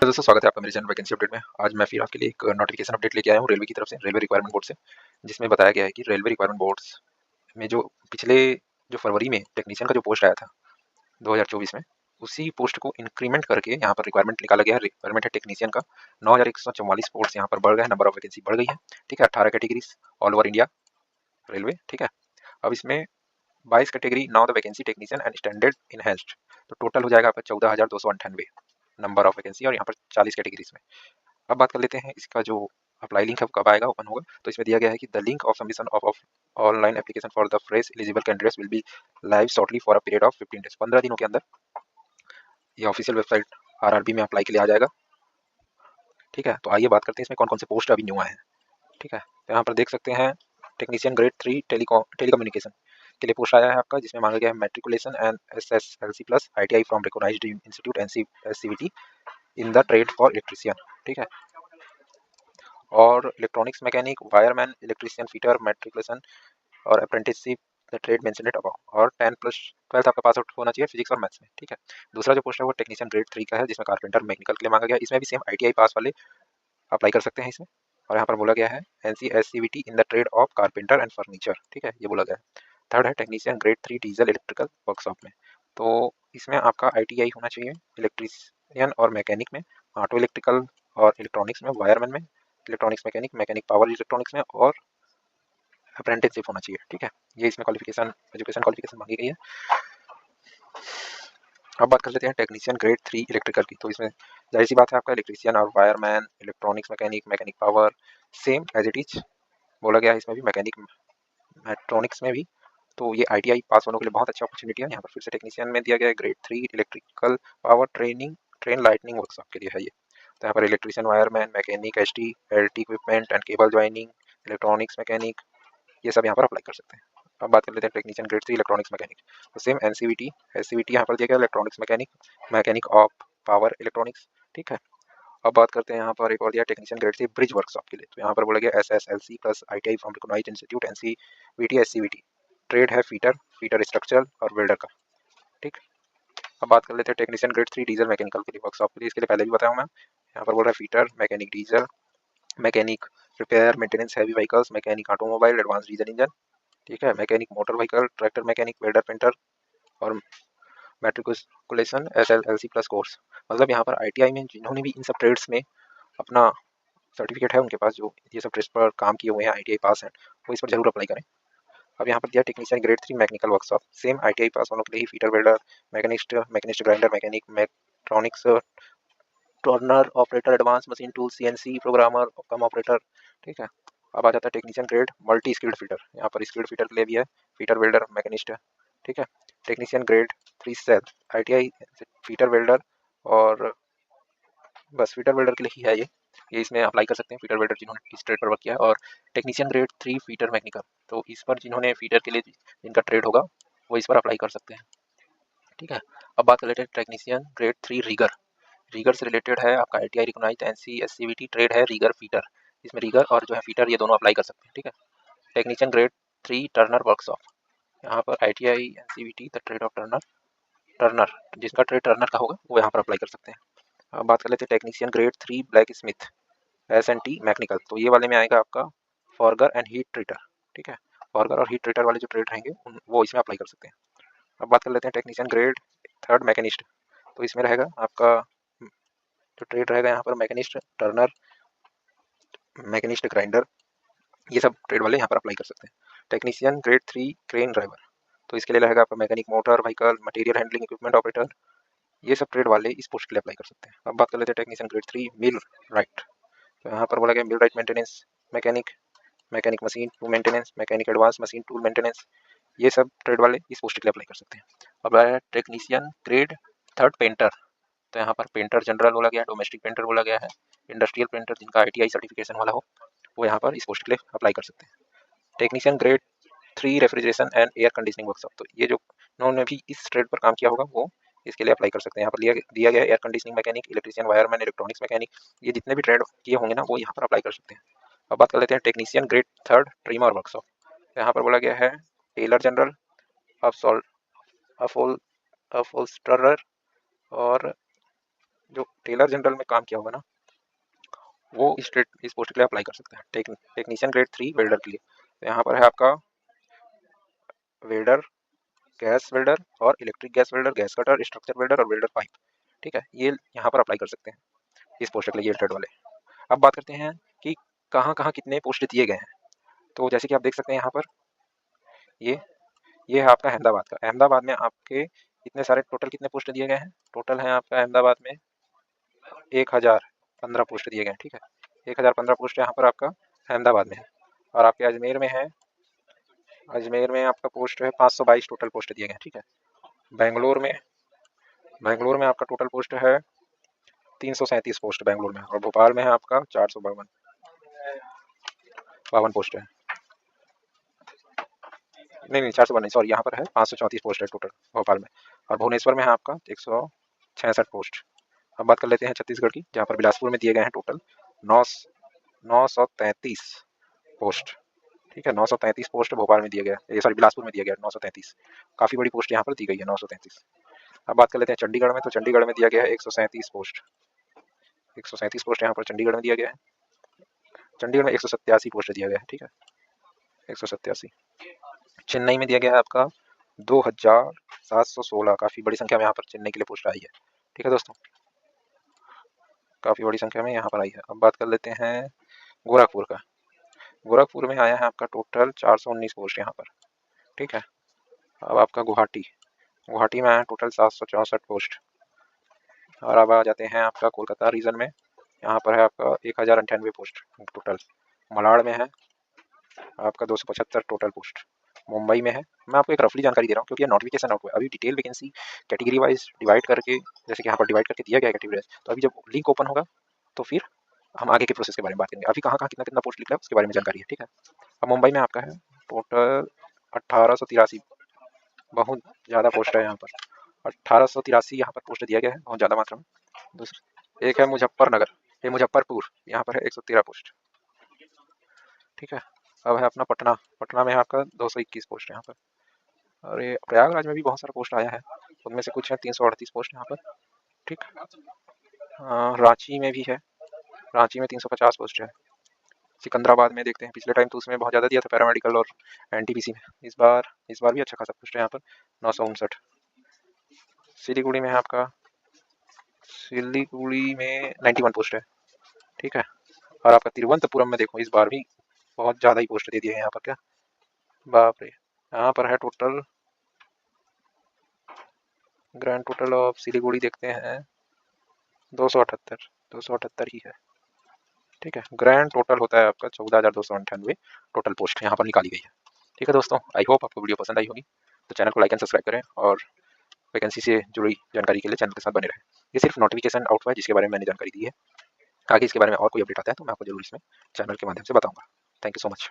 तो दोस्तों स्वागत है आपका मेरे चैनल वैकेंसी अपडेट में। आज मैं फिर आपके लिए एक नोटिफिकेशन अपडेट लेके आया हूँ रेलवे की तरफ से, रेलवे रिक्वायरमेंट बोर्ड से, जिसमें बताया गया है कि रेलवे रिक्वायरमेंट बोर्ड्स में जो फरवरी में टेक्नीशियन का जो पोस्ट आया था 2024 में, उसी पोस्ट को इंक्रीमेंट करके यहाँ पर रिक्वायरमेंट निकाला गया है। रिक्वायरमेंट है टेक्नीशियन का 9144 पोस्ट यहाँ पर बढ़ गए हैं, नंबर ऑफ वैकेंसी बढ़ गई है। ठीक है, 18 categories all over India railway. ठीक है, अब इसमें 22 category, now the vacancy technician and standard enhanced, तो टोटल हो जाएगा आपका 14,298 नंबर ऑफ वैकेंसी, और यहाँ पर 40 कैटेगरीज में। अब बात कर लेते हैं इसका जो अप्लाई लिंक है कब आएगा, ओपन होगा। तो इसमें दिया गया है कि the link of submission of online application for the fresh eligible candidates will be live shortly for a period of 15 days. 15 दिनों के अंदर ये ऑफिशियल वेबसाइट आरआरबी में अप्लाई के लिए आ जाएगा। ठीक है, तो आइए बात करते हैं इसमें कौन कौन से पोस्ट अभी न्यू आए हैं। ठीक है, तो यहाँ पर देख सकते हैं टेक्नीशियन ग्रेड 3 टेलीकम्युनिकेशन के लिए पोस्ट आया है आपका, जिसमें मांगा गया है matriculation and SSLC plus ITI from recognised institute SCVT in the trade for electrician. ठीक है, और electronics mechanic, wireman, electrician, fitter, matriculation और apprenticeship the trade mentioned it above, और 10 प्लस 12 आपका पास आउट होना चाहिए फिजिक्स और मैथ्स में। ठीक है, दूसरा जो पोस्ट है वो टेक्नीशियन ग्रेड 3 का है, जिसमें कारपेंटर मैकेनिकल के लिए मांगा गया। इसमें भी सेम ITI पास वाले अप्लाई कर सकते हैं इसमें, और यहाँ पर बोला गया है NC-SCVT in the trade off carpenter and furniture. ठीक है, ये बोला गया है। थर्ड है technician grade 3 diesel electrical workshop में, तो इसमें आपका ITI होना चाहिए इलेक्ट्रीशियन और मैकेनिक में, ऑटो इलेक्ट्रिकल और इलेक्ट्रॉनिक्स में, वायरमैन में, electronics mechanic, mechanic power electronics में, और अप्रेंटिसशिप होना चाहिए। ठीक है, ये इसमें क्वालिफिकेशन, एजुकेशन क्वालिफिकेशन मांगी गई है। अब बात कर लेते हैं टेक्नीशियन ग्रेड 3 इलेक्ट्रिकल की। तो इसमें जाहिर सी बात है आपका इलेक्ट्रीशियन और wireman, electronics mechanic, mechanic power, same as it is बोला गया है इसमें भी, मैकेनिक इलेक्ट्रॉनिक्स में भी। तो ये ITI पास होने के लिए बहुत अच्छा अपॉर्चुनिटी है। यहाँ पर फिर से टेक्नीशियन में दिया गया है grade 3 electrical power train lightning workshop के लिए है ये। तो यहाँ पर electrician, wireman, mechanic, LT equipment and cable joining, electronics mechanic, ये सब यहाँ पर अप्लाई कर सकते हैं। अब बात कर लेते हैं टेक्नीशियन ग्रेड 3 इलेक्ट्रॉनिक्स मैकेनिक। तो सेम SCVT यहाँ पर दिया गया electronics mechanic, mechanic of power electronics. ठीक है, अब बात करते हैं यहाँ पर एक और दिया टेक्नीशियन ग्रेड 3 ब्रिज वर्कशॉप के लिए। तो यहाँ पर बोला गया SSLC plus ITI from recognised institute NCVT SCVT, trade है फीटर स्ट्रक्चरल और वेल्डर का। ठीक, अब बात कर लेते हैं टेक्नीशियन ग्रेड 3 डीजल मैकेनिकल के लिए वर्कशॉप के लिए। इसके लिए पहले भी बताया हूँ मैं। यहाँ पर बोल रहा है fitter, mechanic diesel, mechanic repair maintenance heavy vehicles, mechanic automobile advance diesel engine. ठीक है, mechanic motor vehicle, tractor mechanic, welder, painter, और मैट्रिकुलेशन SSLC प्लस कोर्स। मतलब यहाँ पर ITI में जिन्होंने भी इन सब ट्रेड्स में अपना सर्टिफिकेट है उनके पास, जो ये सब ट्रेड्स पर काम किए हुए हैं, ITI पास हैं, वो इस पर जरूर अप्लाई करें। अब यहाँ पर दिया technician grade 3 mechanical workshop, same ITI pass होने के लिए ही fitter, welder, machinist grinder, mechanic, mechatronics, turner operator, advance machine tool, CNC programmer, cum operator. ठीक है, अब आ जाता है technician grade multi skilled fitter. यहाँ पर स्किल्ड फीटर के लिए भी है, फीटर, वेल्डर, मैकेनिस्ट। ठीक है, technician grade 3 cell ITI fitter, welder, और बस फीटर वेल्डर के लिए ही है ये इसमें अप्लाई कर सकते हैं फीटर वेल्डर जिन्होंने इस ट्रेड पर वर्क किया है। और टेक्नीशियन ग्रेड 3 फीटर मैकेनिकल, तो इस पर जिन्होंने फीटर के लिए जिनका ट्रेड होगा वो इस पर अप्लाई कर सकते हैं। ठीक है, अब बात कर लेते हैं टेक्नीशियन ग्रेड 3 रीगर से रिलेटेड है आपका ITI रिकॉग्नाइज्ड NC-SCVT ट्रेड है रीगर फीटर। इसमें रीगर और जो है फीटर, ये दोनों अप्लाई कर सकते हैं। ठीक है, टेक्नीशियन ग्रेड 3 टर्नर वर्कशॉप, यहाँ पर ITI NCVT the trade off Turner, जिसका ट्रेड टर्नर का होगा वो यहाँ पर अप्लाई कर सकते हैं। अब बात कर लेते हैं technician grade 3 black Smith S&T mechanical, तो ये वाले में आएगा आपका फॉर्गर एंड हीट ट्रीटर। ठीक है, फॉर्गर और हीट ट्रीटर वाले जो ट्रेड रहेंगे वो इसमें अप्लाई कर सकते हैं। अब बात कर लेते हैं टेक्नीशियन ग्रेड 3 मैकेनिस्ट, तो इसमें रहेगा आपका जो ट्रेड रहेगा यहाँ पर मैकेनिस्ट, टर्नर, मैकेनिस्ट ग्राइंडर, ये सब ट्रेड वाले यहाँ पर अप्लाई कर सकते हैं। टेक्नीशियन ग्रेड 3 क्रेन ड्राइवर, तो इसके लिए रहेगा आपका mechanic motor vehicle, material handling equipment operator, ये सब ट्रेड वाले इस पोस्ट के लिए अप्लाई कर सकते हैं। अब बात कर लेते हैं टेक्नीशियन ग्रेड 3 मिल राइट, तो यहाँ पर बोला गया millwright maintenance mechanic, mechanic machine tool maintenance, mechanic advance machine tool maintenance, ये सब ट्रेड वाले इस पोस्ट के लिए अप्लाई कर सकते हैं। अब आया टेक्नीशियन ग्रेड 3 पेंटर, तो यहाँ पर पेंटर जनरल बोला गया है, डोमेस्टिक पेंटर बोला गया है, इंडस्ट्रियल पेंटर जिनका ITI सर्टिफिकेशन वाला हो वो यहाँ पर इस पोस्ट के लिए अप्लाई कर सकते हैं। Technician grade 3 refrigeration and air conditioning workshop, तो ये जो उन्होंने भी इस ट्रेड पर काम किया होगा वो इसके लिए अप्लाई कर सकते हैं। यहाँ पर दिया गया air conditioning mechanic, electrician, wireman, electronics mechanic, ये जितने भी ट्रेड किए होंगे ना वो यहाँ पर अप्लाई कर सकते हैं। अब बात कर लेते हैं टेक्नीशियन ग्रेड 3 ट्रिमर वर्कशॉप, यहाँ पर बोला गया है टेलर जनरल, अपहोल्स्टरर और जो टेलर जनरल में काम किया होगा ना, वो इस पोस्ट के लिए अप्लाई कर सकते हैं, टेक्नीशियन ग्रेड 3 वेल्डर के लिए। तो यहाँ पर है आपका वेल्डर, गैस वेल्डर और electric gas welder, gas cutter, structure welder और वेल्डर पाइप। ठीक है, ये यहाँ पर अप्लाई कर सकते हैं इस पोस्ट के लिए, ये ट्रेड वाले। अब बात करते हैं कि कहाँ कहाँ कितने पोस्ट दिए गए हैं। तो जैसे कि आप देख सकते हैं यहाँ पर, ये ये है आपका अहमदाबाद का। अहमदाबाद में आपके इतने सारे टोटल कितने पोस्ट दिए गए हैं, टोटल है आपका अहमदाबाद में 1015 पोस्ट दिए गए हैं। ठीक है, 1015 पोस्ट यहाँ पर आपका अहमदाबाद में है। और आपके अजमेर में है, अजमेर में आपका पोस्ट है 522 टोटल पोस्ट दिए गए हैं। ठीक है, बेंगलोर में आपका टोटल पोस्ट है 337 पोस्ट बेंगलोर में, और भोपाल में है आपका 452 पोस्ट है। नहीं 452 नहीं, सॉरी, यहाँ पर है 534 पोस्ट है टोटल भोपाल में। और भुवनेश्वर में है आपका 166 पोस्ट। अब बात कर लेते हैं छत्तीसगढ़ की, जहाँ पर बिलासपुर में दिए गए हैं टोटल 933 पोस्ट। ठीक है, 933 पोस्ट भोपाल में दिया गया, ये सॉरी बिलासपुर में दिया गया 933। काफ़ी बड़ी पोस्ट यहाँ पर दी गई है 933। अब बात कर लेते हैं चंडीगढ़ में, तो चंडीगढ़ में दिया गया है 137 पोस्ट। 137 पोस्ट यहाँ पर चंडीगढ़ में दिया गया है। चंडीगढ़ में 187 पोस्ट दिया गया है। ठीक है, 187। चेन्नई में दिया गया है आपका 2716, काफ़ी बड़ी संख्या में यहाँ पर चेन्नई के लिए पोस्ट आई है। ठीक है दोस्तों, काफ़ी बड़ी संख्या में यहाँ पर आई है। अब बात कर लेते हैं गोरखपुर का। गोरखपुर में आया है आपका टोटल 419 पोस्ट यहाँ पर। ठीक है, अब आपका गुवाहाटी में आया टोटल 764 पोस्ट। और अब आ जाते हैं आपका कोलकाता रीजन में, यहाँ पर है आपका 1098 पोस्ट टोटल। मलाड में है आपका 275 टोटल पोस्ट। मुंबई में है, मैं आपको एक रफली जानकारी दे रहा हूँ क्योंकि ये नोटिफिकेशन आउट हुआ है अभी, detail vacancy category wise divide करके, जैसे कि यहाँ पर डिवाइड करके दिया गया है कैटेगरी वाइज। तो अभी जब लिंक ओपन होगा तो फिर हम आगे के प्रोसेस के बारे में बात करेंगे। अभी कहाँ कहाँ कितना कितना पोस्ट निकला है उसके बारे में जानकारी है। ठीक है, अब मुंबई में आपका है टोटल 1883, बहुत ज़्यादा पोस्ट है यहाँ पर। 1883 यहाँ पर पोस्ट दिया गया है, बहुत ज़्यादा मात्रा में। दूसरा एक है मुजफ्फरनगर, ये मुजफ्फरपुर, यहाँ पर है 113 पोस्ट। ठीक है, अब है अपना पटना में है आपका 221 पोस्ट यहाँ पर। और ये प्रयागराज में भी बहुत सारा पोस्ट आया है, उनमें से कुछ है 338 पोस्ट यहाँ पर। ठीक, रांची में भी है, रांची में 350 पोस्ट है। सिकंदराबाद में देखते हैं, पिछले टाइम तो उसमें बहुत ज़्यादा दिया था पैरामेडिकल और एनटीपीसी में, इस बार भी अच्छा खासा पोस्ट है यहाँ पर 959। सिलीगुड़ी में है आपका, सिलीगुड़ी में 91 पोस्ट है। ठीक है, और आपका तिरुवनंतपुरम में देखो, इस बार भी बहुत ज़्यादा ही पोस्ट दे दिए हैं यहाँ पर, क्या बाप रे। यहाँ पर है total grand total of Siliguri देखते हैं 278 ही है। ठीक है, ग्रैंड टोटल होता है आपका 14,298 टोटल पोस्ट यहाँ पर निकाली गई है। ठीक है दोस्तों, आई होप आपको वीडियो पसंद आई होगी, तो चैनल को लाइक एंड सब्सक्राइब करें और वैकेंसी से जुड़ी जानकारी के लिए चैनल के साथ बने रहें। ये सिर्फ नोटिफिकेशन आउट हुआ है जिसके बारे में मैंने जानकारी दी है, आगे इसके बारे में और कोई अपडेट आता है तो मैं आपको जरूर इसमें चैनल के माध्यम से बताऊँगा। Thank you so much.